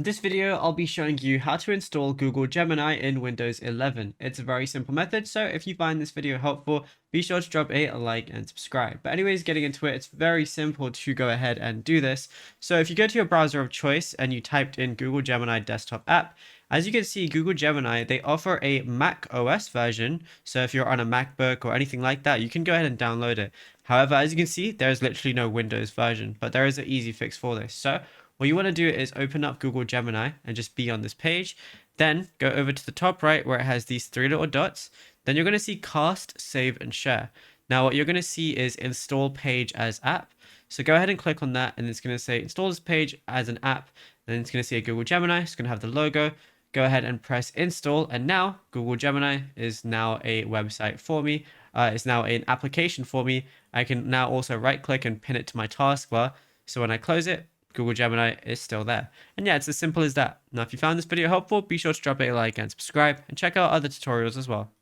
In this video, I'll be showing you how to install Google Gemini in Windows 11. It's a very simple method, so if you find this video helpful, be sure to drop a like and subscribe. But anyways, getting into it, it's very simple to go ahead and do this. So if you go to your browser of choice and you typed in Google Gemini desktop app, as you can see, Google Gemini, they offer a Mac OS version. So if you're on a MacBook or anything like that, you can go ahead and download it. However, as you can see, there's literally no Windows version, but there is an easy fix for this. So what you want to do is open up Google Gemini and just be on this page. Then go over to the top right where it has these three little dots. Then you're going to see cast, save, and share. Now what you're going to see is install page as app. So go ahead and click on that and it's going to say install this page as an app. Then it's going to see a Google Gemini. It's going to have the logo. Go ahead and press install. And now Google Gemini is now a website for me. It's now an application for me. I can now also right click and pin it to my taskbar. So when I close it, Google Gemini is still there. And yeah, it's as simple as that. Now, if you found this video helpful, be sure to drop a like and subscribe and check out other tutorials as well.